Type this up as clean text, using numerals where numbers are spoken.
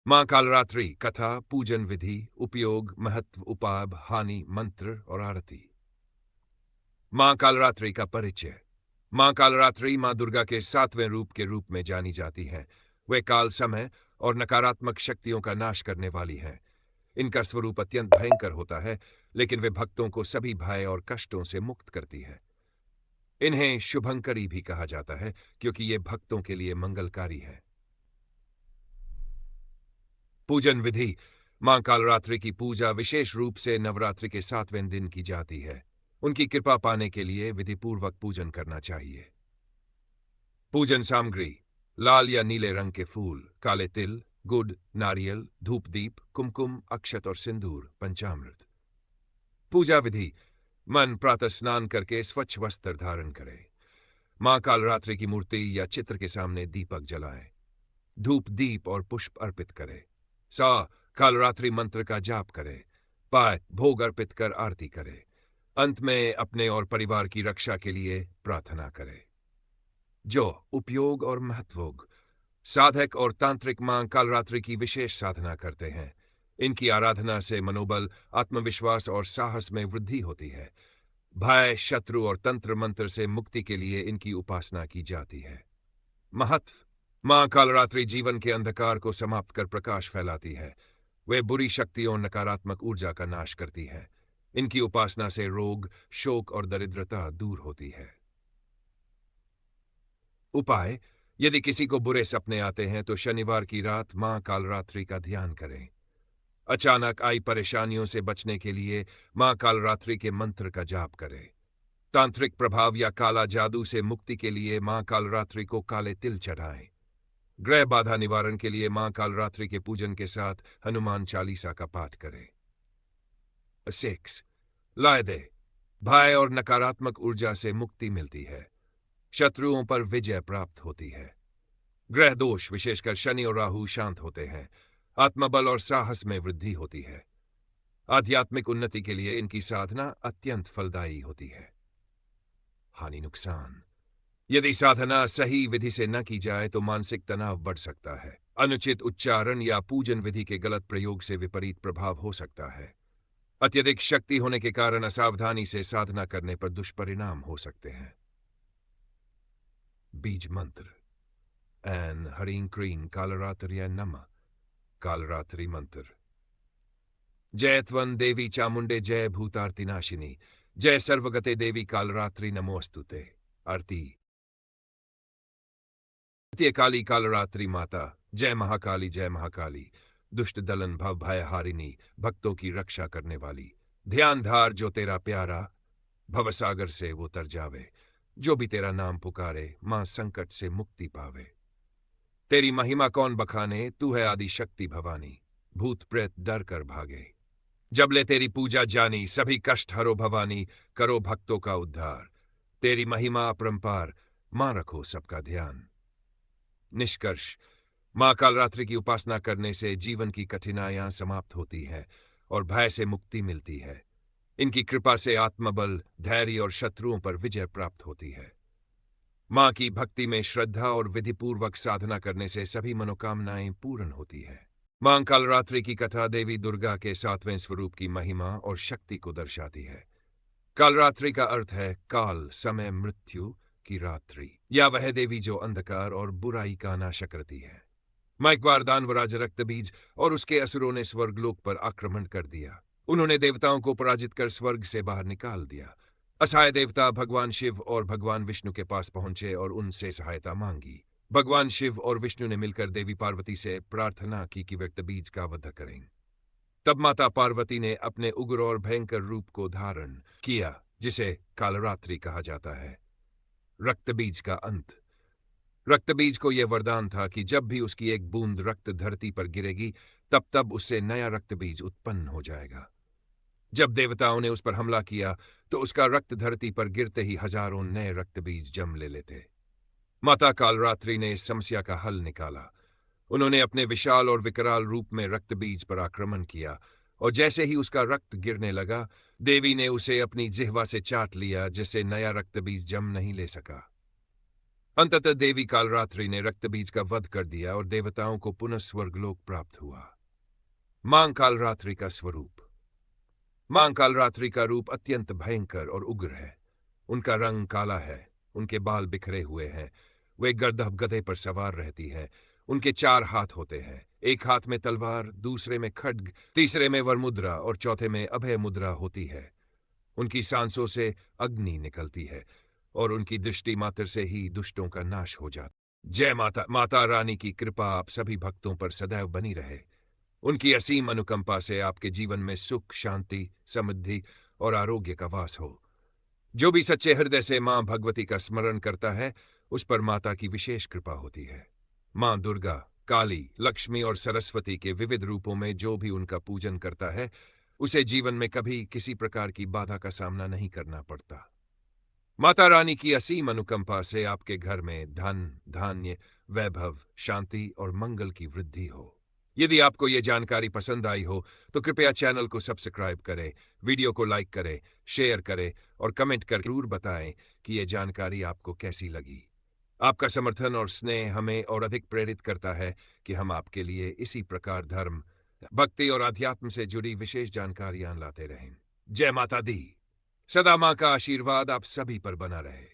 मां कालरात्रि कथा, पूजन विधि, उपयोग, महत्व, उपाय, हानि, मंत्र और आरती। मां कालरात्रि का परिचय। मां कालरात्रि मां दुर्गा के 7वें रूप के रूप में जानी जाती हैं। वे काल, समय और नकारात्मक शक्तियों का नाश करने वाली हैं। इनका स्वरूप अत्यंत भयंकर होता है, लेकिन वे भक्तों को सभी भय और कष्टों से मुक्त करती है। इन्हें शुभंकरी भी कहा जाता है, क्योंकि ये भक्तों के लिए मंगलकारी है। पूजन विधि। मां कालरात्रि की पूजा विशेष रूप से नवरात्रि के 7वें दिन की जाती है। उनकी कृपा पाने के लिए विधिपूर्वक पूजन करना चाहिए। पूजन सामग्री। लाल या नीले रंग के फूल, काले तिल, गुड़, नारियल, धूप दीप, कुमकुम, अक्षत और सिंदूर, पंचामृत। पूजा विधि। मन प्रातः स्नान करके स्वच्छ वस्त्र धारण करे। मां कालरात्रि की मूर्ति या चित्र के सामने दीपक जलाएं। धूप दीप और पुष्प अर्पित करे। सा कालरात्रि मंत्र का जाप करे। पाय भोग अर्पित कर आरती करे। अंत में अपने और परिवार की रक्षा के लिए प्रार्थना करे। जो उपयोग और महत्वोग। साधक और तांत्रिक मां कालरात्रि की विशेष साधना करते हैं। इनकी आराधना से मनोबल, आत्मविश्वास और साहस में वृद्धि होती है। भय, शत्रु और तंत्र मंत्र से मुक्ति के लिए इनकी उपासना की जाती है। महत्व। मां कालरात्रि जीवन के अंधकार को समाप्त कर प्रकाश फैलाती है। वे बुरी शक्तियों और नकारात्मक ऊर्जा का नाश करती है। इनकी उपासना से रोग, शोक और दरिद्रता दूर होती है। उपाय। यदि किसी को बुरे सपने आते हैं तो शनिवार की रात मां कालरात्रि का ध्यान करें। अचानक आई परेशानियों से बचने के लिए मां कालरात्रि के मंत्र का जाप करें। तांत्रिक प्रभाव या काला जादू से मुक्ति के लिए मां कालरात्रि को काले तिल चढ़ाएं। ग्रह बाधा निवारण के लिए मां कालरात्रि के पूजन के साथ हनुमान चालीसा का पाठ करें। 6 लायदे। भय और नकारात्मक ऊर्जा से मुक्ति मिलती है। शत्रुओं पर विजय प्राप्त होती है। ग्रह दोष, विशेषकर शनि और राहु, शांत होते हैं। आत्मबल और साहस में वृद्धि होती है। आध्यात्मिक उन्नति के लिए इनकी साधना अत्यंत फलदायी होती है। हानि नुकसान। यदि साधना सही विधि से न की जाए तो मानसिक तनाव बढ़ सकता है। अनुचित उच्चारण या पूजन विधि के गलत प्रयोग से विपरीत प्रभाव हो सकता है। अत्यधिक शक्ति होने के कारण असावधानी से साधना करने पर दुष्परिणाम हो सकते हैं। बीज मंत्र। ऐन हरीं क्रीं कालरात्र्यै नमः। कालरात्रि मंत्र। जय त्वं देवी चामुंडे, जय भूतार्तिनाशिनी, जय सर्वगते देवी कालरात्रि नमोस्तुते। आरती। नित्य काली कालरात्रि माता, जय महाकाली, जय महाकाली। दुष्ट दलन भव भय हारिनी, भक्तों की रक्षा करने वाली। ध्यान धार जो तेरा प्यारा, भवसागर से वो तर जावे। जो भी तेरा नाम पुकारे, मां संकट से मुक्ति पावे। तेरी महिमा कौन बखाने, तू है आदि शक्ति भवानी। भूत प्रेत डर कर भागे। जब ले तेरी पूजा जानी, सभी कष्ट हरो भवानी। करो भक्तों का उद्धार। तेरी महिमा अपरंपार, मां रखो सबका ध्यान। निष्कर्ष। मां कालरात्रि की उपासना करने से जीवन की कठिनाइयां समाप्त होती हैं और भय से मुक्ति मिलती है। इनकी कृपा से आत्मबल, धैर्य और शत्रुओं पर विजय प्राप्त होती है। मां की भक्ति में श्रद्धा और विधिपूर्वक साधना करने से सभी मनोकामनाएं पूर्ण होती है। मां कालरात्रि की कथा देवी दुर्गा के 7वें स्वरूप की महिमा और शक्ति को दर्शाती है। कालरात्रि का अर्थ है काल, समय, मृत्यु की रात्रि, या वह देवी जो अंधकार और बुराई का नाश करती है। मां एक बार दानवराज रक्तबीज और उसके असुरों ने स्वर्गलोक पर आक्रमण कर दिया। उन्होंने देवताओं को पराजित कर स्वर्ग से बाहर निकाल दिया। असहाय देवता भगवान शिव और भगवान विष्णु के पास पहुंचे और उनसे सहायता मांगी। भगवान शिव और विष्णु ने मिलकर देवी पार्वती से प्रार्थना की कि वे रक्तबीज का वध करें। तब माता पार्वती ने अपने उग्र और भयंकर रूप को धारण किया, जिसे कालरात्रि कहा जाता है। रक्तबीज का अंत। रक्तबीज को यह वरदान था कि जब भी उसकी एक बूंद रक्त धरती पर गिरेगी, तब तब उससे नया रक्तबीज उत्पन्न हो जाएगा। जब देवताओं ने उस पर हमला किया तो उसका रक्त धरती पर गिरते ही हजारों नए रक्तबीज जन्म ले लेते। माता कालरात्रि ने इस समस्या का हल निकाला। उन्होंने अपने विशाल और विकराल रूप में रक्तबीज पर आक्रमण किया, और जैसे ही उसका रक्त गिरने लगा, देवी ने उसे अपनी जिह्वा से चाट लिया, जिससे नया रक्तबीज जन्म नहीं ले सका। अंततः देवी कालरात्रि ने रक्तबीज का वध कर दिया और देवताओं को पुनः स्वर्गलोक प्राप्त हुआ। मां कालरात्रि का स्वरूप। मां कालरात्रि का रूप अत्यंत भयंकर और उग्र है। उनका रंग काला है, उनके बाल बिखरे हुए हैं, वे गर्दभ गधे पर सवार रहती है। उनके 4 हाथ होते हैं, एक हाथ में तलवार, दूसरे में खड्ग, तीसरे में वरमुद्रा और चौथे में अभय मुद्रा होती है। उनकी सांसों से अग्नि निकलती है और उनकी दृष्टि मात्र से ही दुष्टों का नाश हो जाता। जय माता। माता रानी की कृपा आप सभी भक्तों पर सदैव बनी रहे। उनकी असीम अनुकंपा से आपके जीवन में सुख, शांति, समृद्धि और आरोग्य का वास हो। जो भी सच्चे हृदय से मां भगवती का स्मरण करता है, उस पर माता की विशेष कृपा होती है। मां दुर्गा, काली, लक्ष्मी और सरस्वती के विविध रूपों में जो भी उनका पूजन करता है, उसे जीवन में कभी किसी प्रकार की बाधा का सामना नहीं करना पड़ता। माता रानी की असीम अनुकंपा से आपके घर में धन, धान्य, वैभव, शांति और मंगल की वृद्धि हो। यदि आपको ये जानकारी पसंद आई हो तो कृपया चैनल को सब्सक्राइब करें, वीडियो को लाइक करें, शेयर करें और कमेंट कर जरूर बताएं कि ये जानकारी आपको कैसी लगी। आपका समर्थन और स्नेह हमें और अधिक प्रेरित करता है कि हम आपके लिए इसी प्रकार धर्म, भक्ति और अध्यात्म से जुड़ी विशेष जानकारियां लाते रहें। जय माता दी। सदा मां का आशीर्वाद आप सभी पर बना रहे।